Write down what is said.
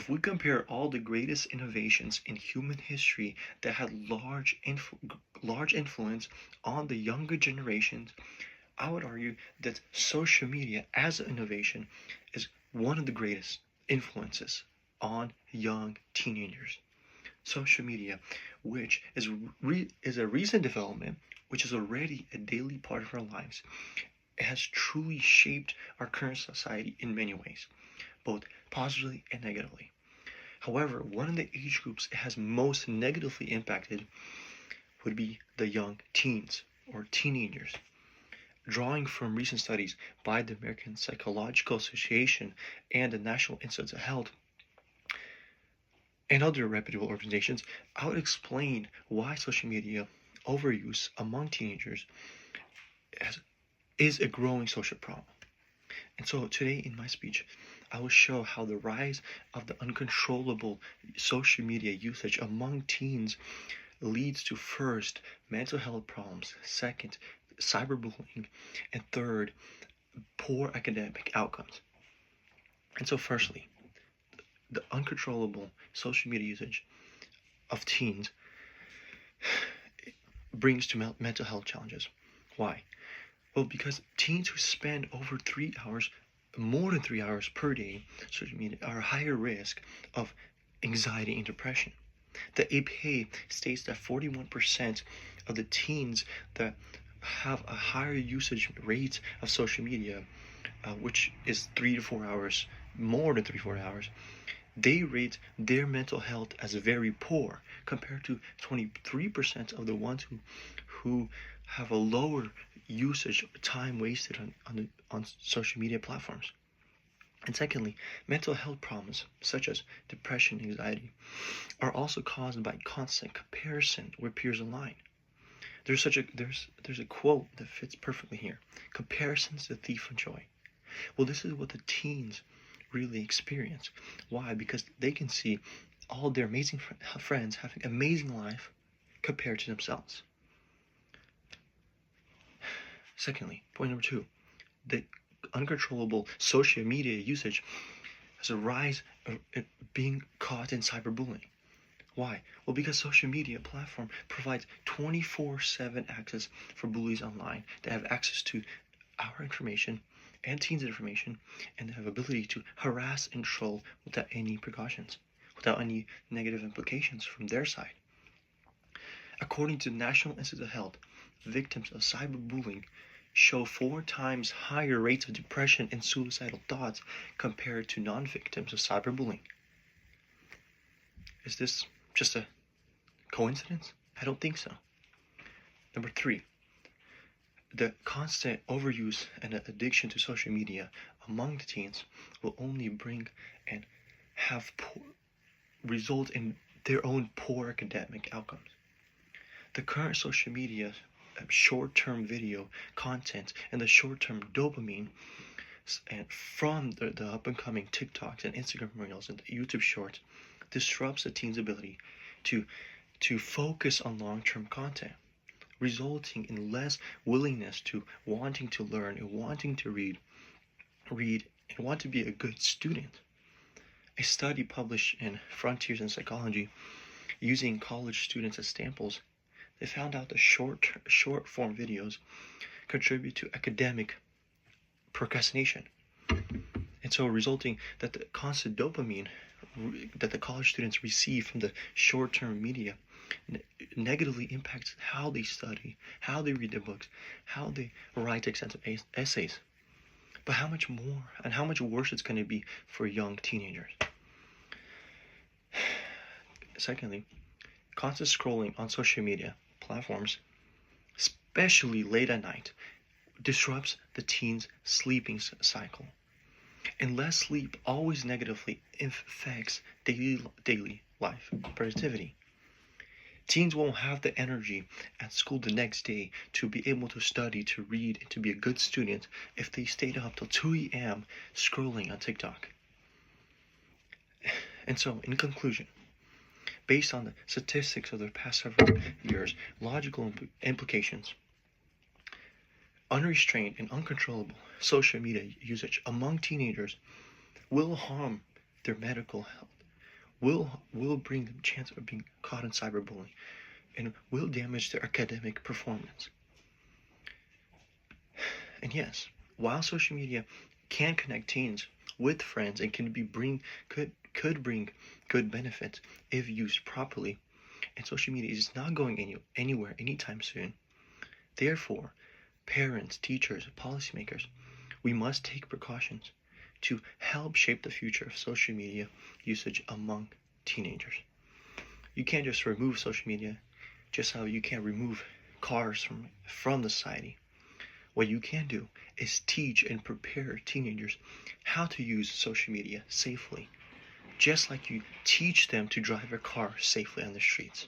If we compare all the greatest innovations in human history that had large influence on the younger generations, I would argue that social media as an innovation is one of the greatest influences on young teenagers. Social media, which is a recent development, which is already a daily part of our lives, it has truly shaped our current society in many ways, both positively and negatively. However, one of the age groups it has most negatively impacted would be the young teens or teenagers. Drawing from recent studies by the American Psychological Association and the National Institutes of Health and other reputable organizations, I would explain why social media overuse among teenagers is a growing social problem. And so today in my speech, I will show how the rise of the uncontrollable social media usage among teens leads to first, mental health problems, second, cyberbullying, and third, poor academic outcomes. And so firstly, the uncontrollable social media usage of teens brings to mental health challenges. Why? Well, because teens who spend more than 3 hours per day social media are higher risk of anxiety and depression. The APA states that 41% of the teens that have a higher usage rate of social media, which is 3 to 4 hours, more than 3 to 4 hours, they rate their mental health as very poor compared to 23% of the ones who have a lower usage time wasted on social media platforms. And secondly, mental health problems such as depression and anxiety are also caused by constant comparison with peers online. There's a quote that fits perfectly here. Comparison's the thief of joy. Well, this is what the teens really experience. Why? Because they can see all their amazing friends having an amazing life compared to themselves. Secondly, point number 2, the uncontrollable social media usage has a rise of being caught in cyberbullying. Why? Well, because social media platform provides 24/7 access for bullies online. They have access to our information and teens' information, and they have ability to harass and troll without any precautions, without any negative implications from their side. According to the National Institute of Health, victims of cyberbullying show 4 times higher rates of depression and suicidal thoughts compared to non-victims of cyberbullying. Is this just a coincidence? I don't think so. Number 3, the constant overuse and addiction to social media among the teens will only bring and result in their own poor academic outcomes. The current social media short-term video content and the short-term dopamine and from the up-and-coming TikToks and Instagram Reels and YouTube Shorts disrupts the teen's ability to focus on long-term content, resulting in less willingness to wanting to learn and wanting to read and want to be a good student. A study published in Frontiers in Psychology using college students as samples, they found out that short form videos contribute to academic procrastination, and so resulting that the constant dopamine that the college students receive from the short-term media negatively impacts how they study, how they read their books, how they write extensive essays. But how much more and how much worse it's going to be for young teenagers. Secondly, constant scrolling on social media platforms, especially late at night, disrupts the teen's sleeping cycle. And less sleep always negatively affects daily life productivity. Teens won't have the energy at school the next day to be able to study, to read, and to be a good student if they stayed up till 2 a.m. scrolling on TikTok. And so, in conclusion, based on the statistics of the past several years, logical implications, unrestrained and uncontrollable social media usage among teenagers will harm their mental health will bring them chance of being caught in cyberbullying and will damage their academic performance. And yes, while social media can connect teens with friends and could bring good benefits if used properly, and social media is not going anywhere anytime soon. Therefore, parents, teachers, policymakers, we must take precautions to help shape the future of social media usage among teenagers. You can't just remove social media, just how you can't remove cars from the society. What you can do is teach and prepare teenagers how to use social media safely, just like you teach them to drive a car safely on the streets.